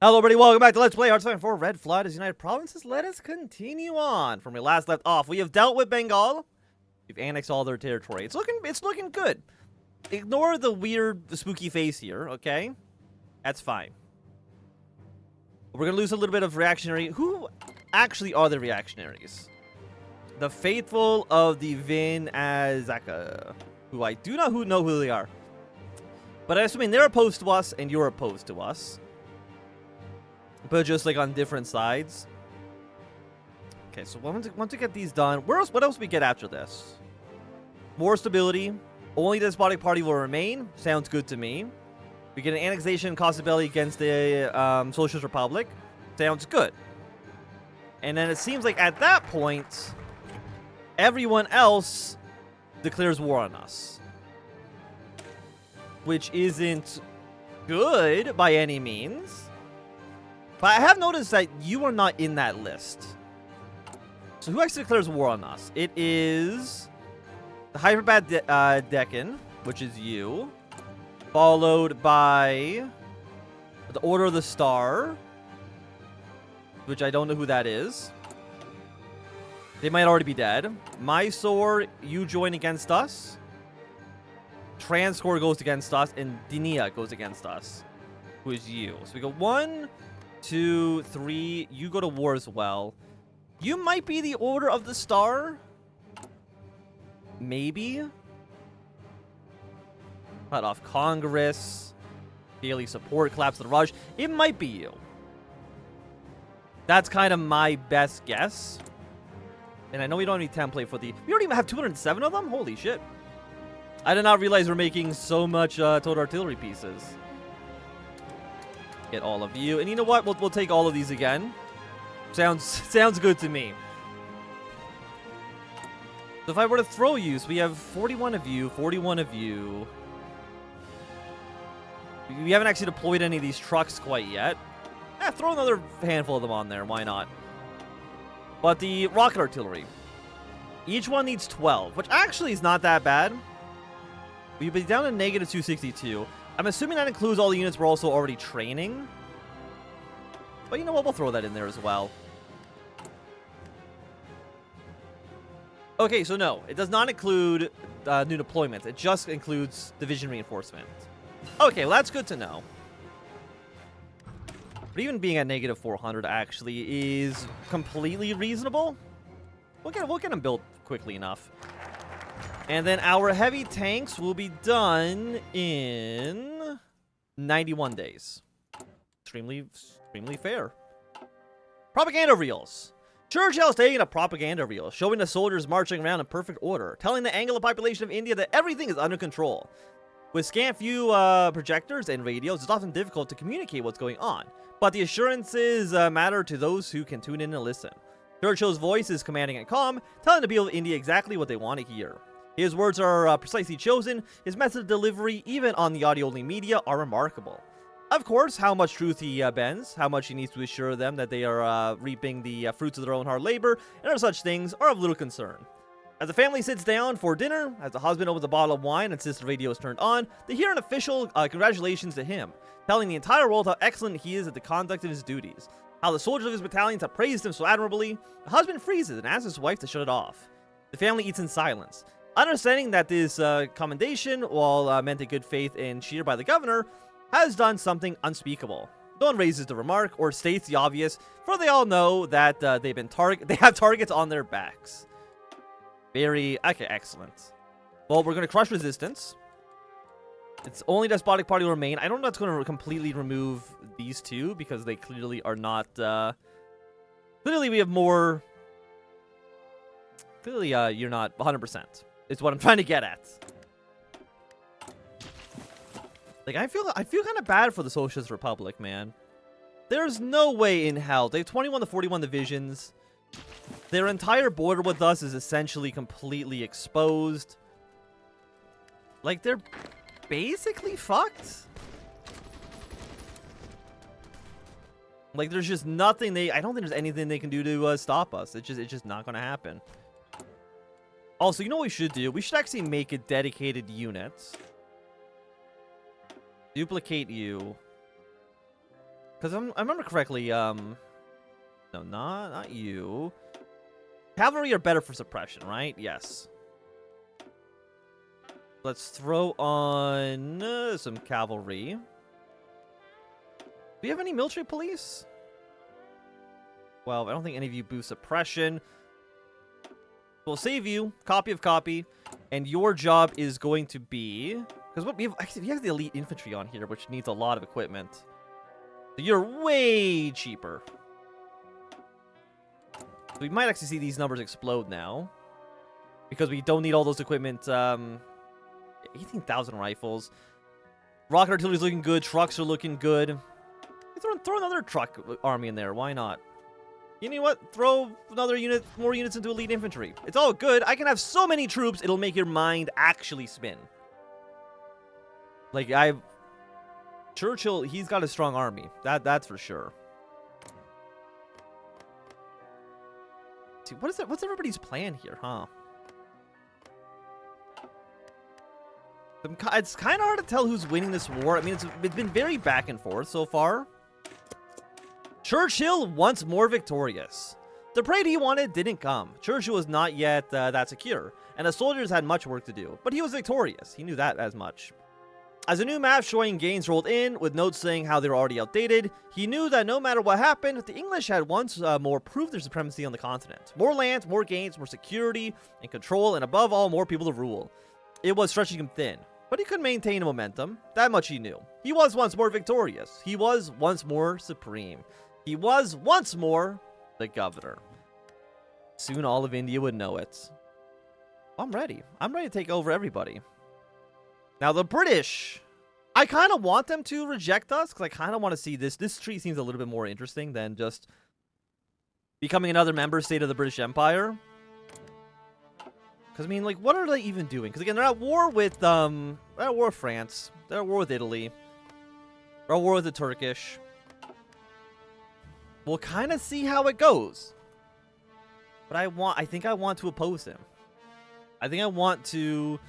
Hello everybody, welcome back to Let's Play Hearthstone 4 Red Flood as United Provinces. Let us continue on from where we last left off. We have dealt with Bengal. We've annexed all their territory. It's looking good. Ignore the weird, spooky face here, okay? That's fine. We're gonna lose a little bit of reactionary. Who actually are the reactionaries? The faithful of the Vin Azaka, who I do not know who they are. But I assume they're opposed to us and you're opposed to us. But just like on different sides. Okay, so once we get these done, what else we get after this? More stability. Only the despotic party will remain. Sounds good to me. We get an annexation possibility against the Socialist Republic. Sounds good. And then it seems like at that point, everyone else declares war on us. Which isn't good by any means. But I have noticed that you are not in that list. So who actually declares war on us? It is the Hyperbad Deccan, which is you. Followed by the Order of the Star, which I don't know who that is. They might already be dead. Mysore, you join against us. Transcore goes against us. And Dinia goes against us, who is you. So we go 1, 2, 3. You go to war as well. You might be the Order of the Star. Maybe. Cut off Congress. Daily support. Collapse the Rush. It might be you. That's kind of my best guess. And I know we don't have any template for the... We don't even have 207 of them? Holy shit. I did not realize we're making so much total artillery pieces. Get all of you. And you know what? We'll take all of these again. Sounds good to me. So if I were to throw you, so we have 41 of you, 41 of you. We haven't actually deployed any of these trucks quite yet. Throw another handful of them on there. Why not? But the rocket artillery. Each one needs 12, which actually is not that bad. We'd be down to negative 262. I'm assuming that includes all the units we're also already training. But you know what? We'll throw that in there as well. Okay, so no. It does not include new deployments. It just includes division reinforcement. Okay, well, that's good to know. But even being at negative 400 actually is completely reasonable. We'll get them built quickly enough. And then our heavy tanks will be done in 91 days. Extremely fair. Propaganda reels. Churchill's taking a propaganda reel, showing the soldiers marching around in perfect order, telling the Anglo population of India that everything is under control. With scant few projectors and radios, it's often difficult to communicate what's going on, but the assurances matter to those who can tune in and listen. Churchill's voice is commanding and calm, telling the people of India exactly what they want to hear. His words are precisely chosen. His method of delivery, even on the audio-only media, are remarkable. Of course, how much truth he bends, how much he needs to assure them that they are reaping the fruits of their own hard labor, and other such things are of little concern. As the family sits down for dinner, as the husband opens a bottle of wine and insists the radio is turned on, they hear an official congratulations to him, telling the entire world how excellent he is at the conduct of his duties, how the soldiers of his battalions have praised him so admirably. The husband freezes and asks his wife to shut it off. The family eats in silence. Understanding that this commendation, while meant in good faith and cheered by the governor, has done something unspeakable. No one raises the remark or states the obvious, for they all know that they have targets on their backs. Okay, excellent. Well, we're going to crush resistance. It's only despotic party will remain. I don't know if that's going to completely remove these two, because they clearly are not... Clearly, we have more... Clearly, you're not 100%. It's what I'm trying to get at. Like, I feel kind of bad for the Socialist Republic, man. There's no way in hell. They have 21 to 41 divisions. Their entire border with us is essentially completely exposed. Like, they're basically fucked. Like, there's just nothing I don't think there's anything they can do to stop us. It's just not going to happen. Also, you know what we should do? We should actually make a dedicated unit. Duplicate you. Because I remember correctly, no, not you. Cavalry are better for suppression, right? Yes. Let's throw on some cavalry. Do you have any military police? Well, I don't think any of you boost suppression. We'll save you. Copy of copy. And your job is going to be... Because what we have the elite infantry on here, which needs a lot of equipment. So you're way cheaper. So we might actually see these numbers explode now. Because we don't need all those equipment. 18,000 rifles. Rocket artillery is looking good. Trucks are looking good. Throw another truck army in there. Why not? You know what? Throw another unit, more units into elite infantry. It's all good. I can have so many troops, it'll make your mind actually spin. Like, Churchill, he's got a strong army. That's for sure. See, what's everybody's plan here, huh? It's kind of hard to tell who's winning this war. I mean, it's been very back and forth so far. Churchill once more victorious. The parade he wanted didn't come. Churchill was not yet that secure, and the soldiers had much work to do. But he was victorious. He knew that as much. As a new map showing gains rolled in, with notes saying how they were already outdated, he knew that no matter what happened, the English had once more proved their supremacy on the continent. More land, more gains, more security and control, and above all, more people to rule. It was stretching him thin. But he could maintain momentum. That much he knew. He was once more victorious. He was once more supreme. He was once more the governor. Soon all of India would know it. I'm ready. I'm ready to take over everybody. Now the British, I kind of want them to reject us because I kind of want to see this. This tree seems a little bit more interesting than just becoming another member state of the British Empire. Because, I mean, like, what are they even doing? Because, again, they're at war with, they're at war with France. They're at war with Italy. They're at war with the Turkish. We'll kind of see how it goes. But I think I want to oppose him. I think I want to,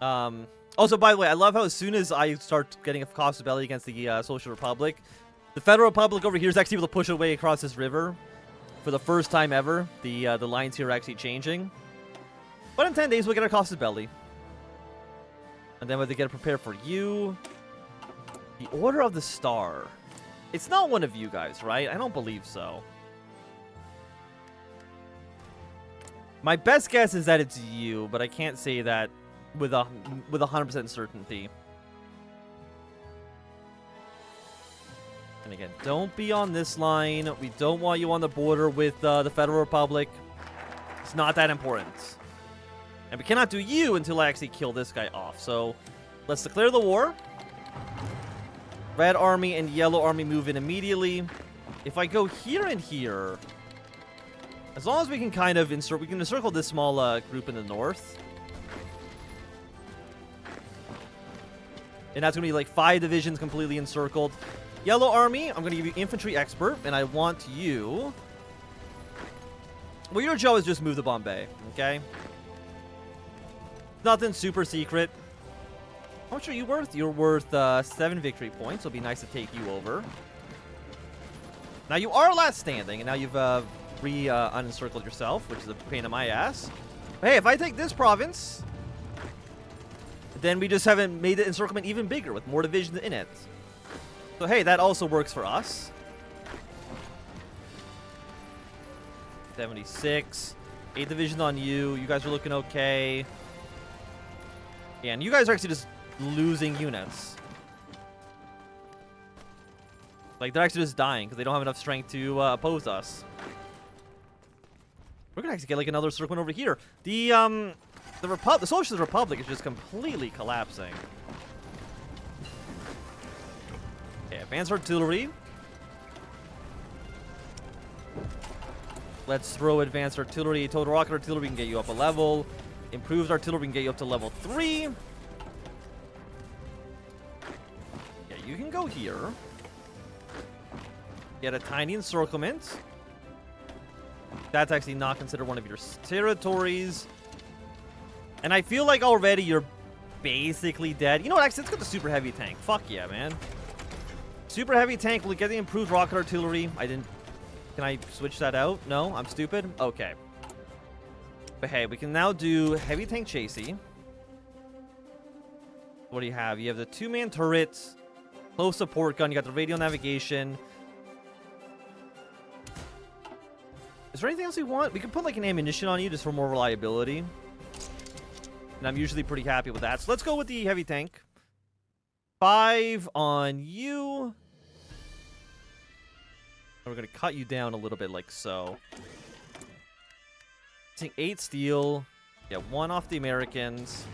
also, by the way, I love how as soon as I start getting a casus belli against the Social Republic, the Federal Republic over here is actually able to push away across this river. For the first time ever, the lines here are actually changing. But in 10 days, we'll get our casus belli. And then we'll get prepared for you. The Order of the Star. It's not one of you guys, right? I don't believe so. My best guess is that it's you, but I can't say that with 100% certainty. And again, don't be on this line. We don't want you on the border with the Federal Republic. It's not that important. And we cannot do you until I actually kill this guy off. So, let's declare the war. Red army and yellow army move in immediately. If I go here and here, as long as we can kind of we can encircle this small group in the north. And that's going to be like 5 divisions completely encircled. Yellow army, I'm going to give you infantry expert, and I want you... Well, your job is just move to Bombay, okay? Nothing super secret. How much are you worth? You're worth 7 victory points. It'll be nice to take you over. Now, you are last standing, and now you've unencircled yourself, which is a pain in my ass. But hey, if I take this province, then we just haven't made the encirclement even bigger with more divisions in it. So hey, that also works for us. 76. 8 divisions on you. You guys are looking okay. Yeah, and you guys are actually just losing units. Like, they're actually just dying because they don't have enough strength to oppose us. We're gonna actually get like another encirclement over here. The Socialist Republic is just completely collapsing. Okay, advanced artillery. Let's throw advanced artillery. Total rocket artillery can get you up a level. Improved artillery can get you up to level 3. Yeah, you can go here. Get a tiny encirclement. That's actually not considered one of your territories. And I feel like already you're basically dead. You know what? Actually, let's get the super heavy tank. Fuck yeah, man. super heavy tank will get the improved rocket artillery. I didn't... Can I switch that out? No, I'm stupid? Okay. But hey, we can now do heavy tank chasey. What do you have? You have the 2-man turrets, close support gun, you got the radio navigation. Is there anything else we want? We can put like an ammunition on you just for more reliability. And I'm usually pretty happy with that. So let's go with the heavy tank. 5 on you. And we're going to cut you down a little bit like so. Take 8 steel. Get 1 off the Americans.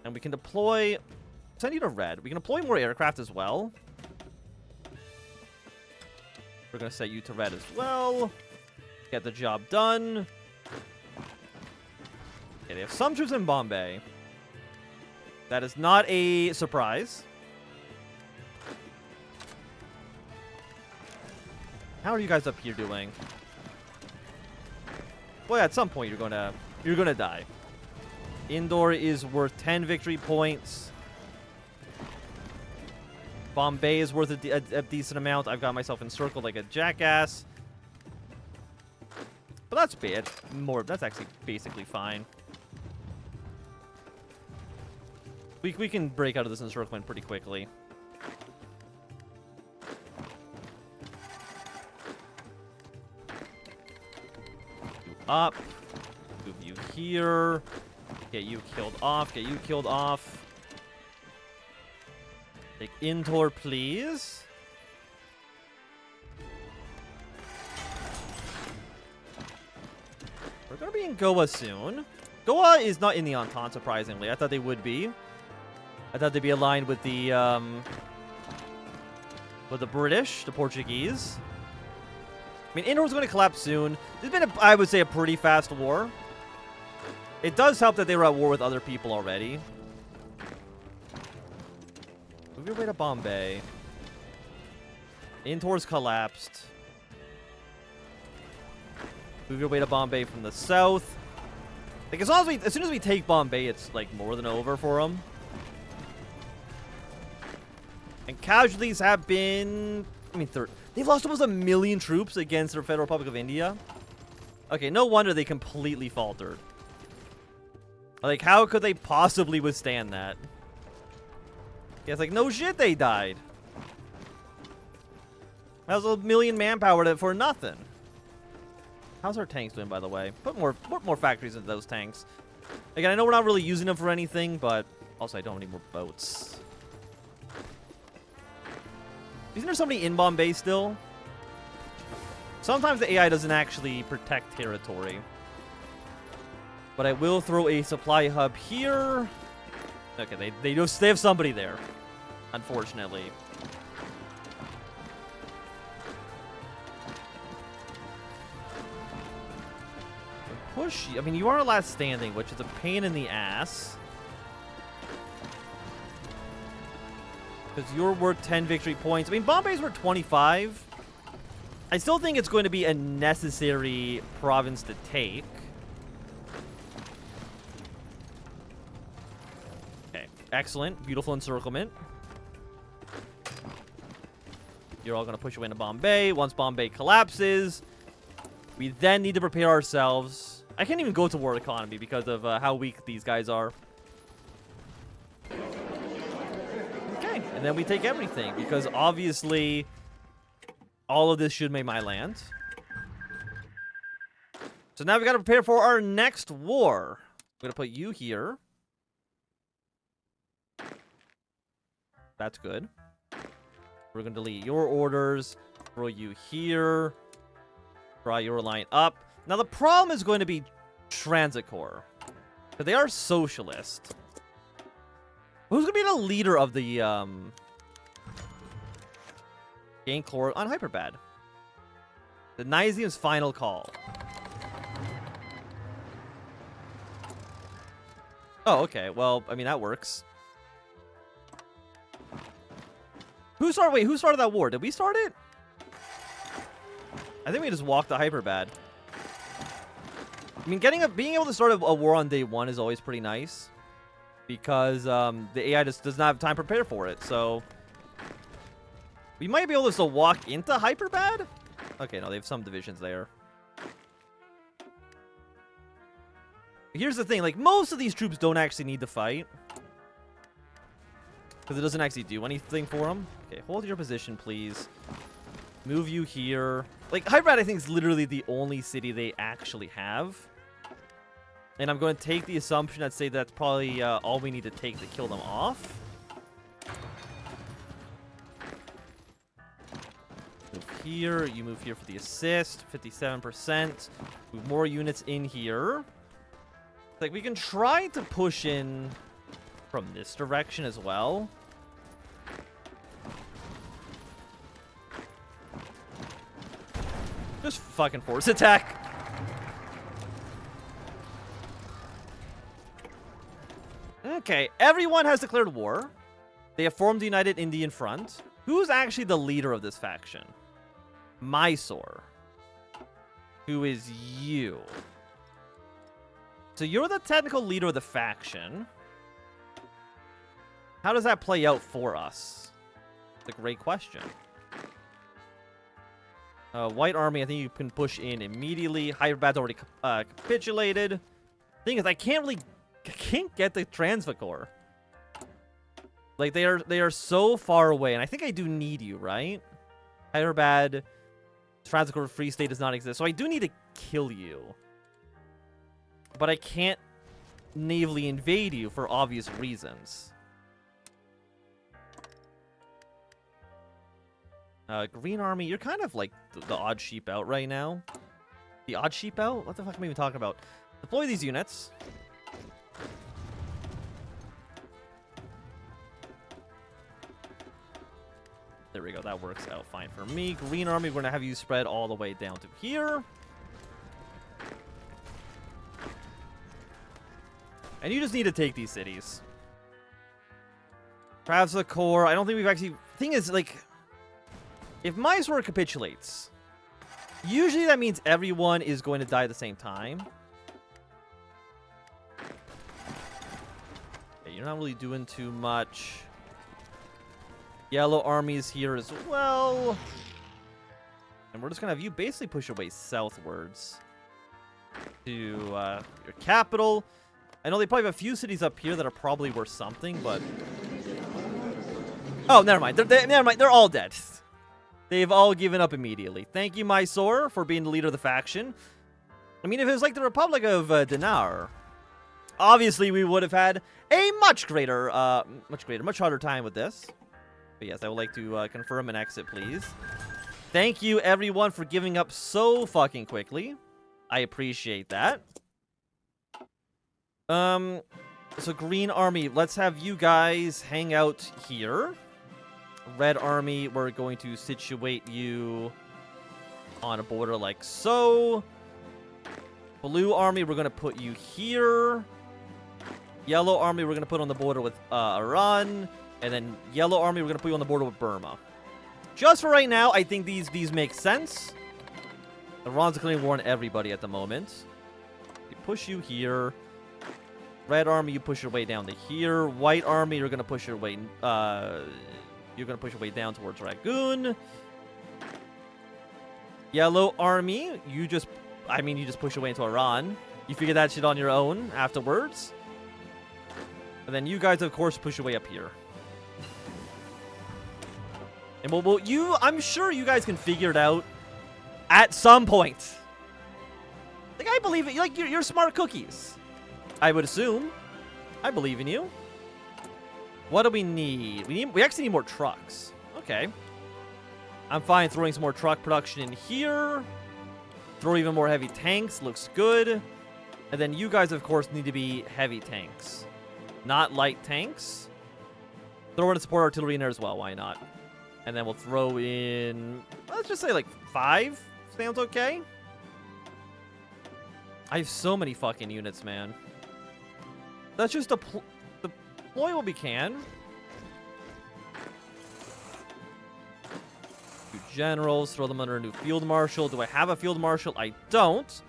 And we can deploy... Send you to red. We can deploy more aircraft as well. We're going to set you to red as well. Get the job done. Okay, they have some troops in Bombay. That is not a surprise. How are you guys up here doing? Well, at some point you're gonna die. Indoor is worth 10 victory points. Bombay is worth a decent amount. I've got myself encircled like a jackass. But that's bad. That's actually basically fine. We can break out of this encirclement pretty quickly. Up. Move you here. Get you killed off. Get you killed off. Take Intor, please. We're gonna be in Goa soon. Goa is not in the Entente, surprisingly. I thought they would be. I thought they'd be aligned with the British, the Portuguese. I mean, Indor's going to collapse soon. This has been, I would say, a pretty fast war. It does help that they were at war with other people already. Move your way to Bombay. Indor's collapsed. Move your way to Bombay from the south. Like, as soon as we take Bombay, it's like more than over for them. And casualties have been... I mean, they've lost almost 1 million troops against the Federal Republic of India. Okay, no wonder they completely faltered. Like, how could they possibly withstand that? Yeah, it's like, no shit, they died. That was 1 million manpower for nothing. How's our tanks doing, by the way? Put more factories into those tanks. Again, I know we're not really using them for anything, but also I don't need more boats. Isn't there somebody in Bombay still? Sometimes the AI doesn't actually protect territory. But I will throw a supply hub here. Okay, they have somebody there, unfortunately. Push. I mean, you are last standing, which is a pain in the ass. Because you're worth 10 victory points. I mean, Bombay's worth 25. I still think it's going to be a necessary province to take. Okay, excellent. Beautiful encirclement. You're all going to push away into Bombay. Once Bombay collapses, we then need to prepare ourselves. I can't even go to war economy because of how weak these guys are. Okay, and then we take everything because obviously all of this should make my land. So now we got to prepare for our next war. I'm going to put you here. That's good. We're going to delete your orders. Throw you here. Draw your line up. Now, the problem is going to be Transit Corps. Because they are socialist. Who's going to be the leader of the Gain Corps on Hyperbad? The Nizium's final call. Oh, okay. Well, I mean, that works. Who started that war? Did we start it? I think we just walked the Hyperbad. I mean, being able to start a war on day one is always pretty nice. Because the AI just does not have time to prepare for it, so... We might be able to still walk into Hyperbad? Okay, no, they have some divisions there. Here's the thing, like, most of these troops don't actually need to fight. Because it doesn't actually do anything for them. Okay, hold your position, please. Move you here. Like, Hyperbad, I think, is literally the only city they actually have. And I'm going to take the assumption that say that's probably all we need to take to kill them off. Move here. You move here for the assist. 57%. Move more units in here. Like, we can try to push in from this direction as well. Just fucking force attack. Okay, everyone has declared war. They have formed the United Indian Front. Who's actually the leader of this faction? Mysore. Who is you? So you're the technical leader of the faction. How does that play out for us? It's a great question. White Army, I think you can push in immediately. Hyperbad's already capitulated. Thing is, I can't get the Transvacor. Like, they are so far away, and I think I do need you, right? Hyperbad, Transvacor Free State does not exist, so I do need to kill you. But I can't navally invade you for obvious reasons. Green Army, you're kind of like the odd sheep out right now. The odd sheep out? What the fuck am I even talking about? Deploy these units. There we go. That works out fine for me. Green Army, we're going to have you spread all the way down to here. And you just need to take these cities. Transvacor, I don't think we've actually... Thing is, like... If Mysore capitulates, usually that means everyone is going to die at the same time. Okay, you're not really doing too much. Yellow Army's here as well. And we're just going to have you basically push your way southwards to your capital. I know they probably have a few cities up here that are probably worth something, but... Oh, never mind. Never mind. They're all dead. They've all given up immediately. Thank you, Mysore, for being the leader of the faction. I mean, if it was like the Republic of Dinar, obviously we would have had a much harder time with this. But yes, I would like to confirm an exit, please. Thank you, everyone, for giving up so fucking quickly. I appreciate that. So Green Army, let's have you guys hang out here. Red Army, we're going to situate you on a border like so. Blue Army, we're going to put you here. Yellow Army, we're going to put on the border with Iran. And then Yellow Army, we're going to put you on the border with Burma. Just for right now, I think these make sense. Iran's declaring war on everybody at the moment. We push you here. Red Army, you push your way down to here. White Army, you're going to push your way... You're going to push your way down towards Rangoon. Yellow Army, you just push your way into Iran. You figure that shit on your own afterwards. And then you guys, of course, push your way up here. And I'm sure you guys can figure it out at some point. Like, I believe it. Like, you're smart cookies. I would assume. I believe in you. What do we need? We actually need more trucks. Okay. I'm fine throwing some more truck production in here. Throw even more heavy tanks. Looks good. And then you guys, of course, need to be heavy tanks. Not light tanks. Throw in a support artillery in there as well. Why not? And then we'll throw in... Let's just say like 5. Sounds okay. I have so many fucking units, man. Let's just deploy what we can. 2 generals, throw them under a new field marshal. Do I have a field marshal? I don't.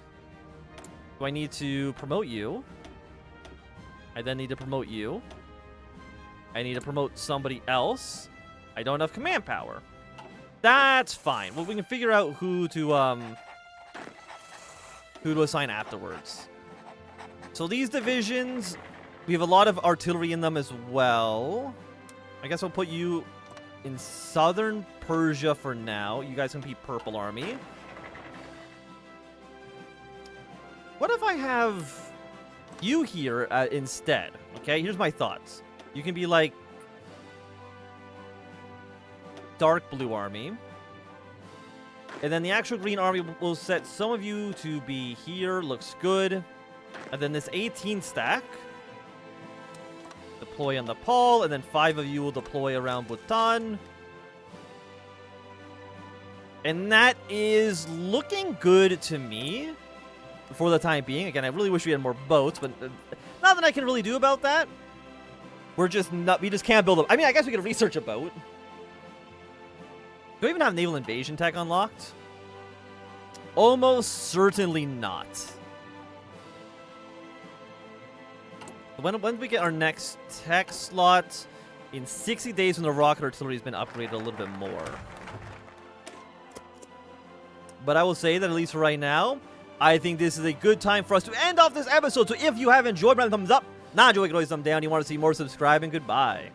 Do I need to promote you? I then need to promote you. I need to promote somebody else. I don't have command power. That's fine. Well, we can figure out who to assign afterwards. So these divisions, we have a lot of artillery in them as well. I guess I'll put you in southern Persia for now. You guys can be Purple Army. What if I have you here instead? Okay, here's my thoughts. You can be like Dark Blue Army. And then the actual Green Army will set some of you to be here. Looks good. And then this 18 stack. Deploy on Nepal. And then 5 of you will deploy around Bhutan. And that is looking good to me for the time being. Again, I really wish we had more boats, but nothing I can really do about that. We just can't build them. I mean, I guess we could research a boat. Do I even have naval invasion tech unlocked? Almost certainly not. When do we get our next tech slot? In 60 days when the rocket artillery has been upgraded a little bit more. But I will say that at least for right now, I think this is a good time for us to end off this episode. So if you have enjoyed, remember thumbs up. Not enjoying, you can always thumb down. You want to see more, subscribe, and goodbye.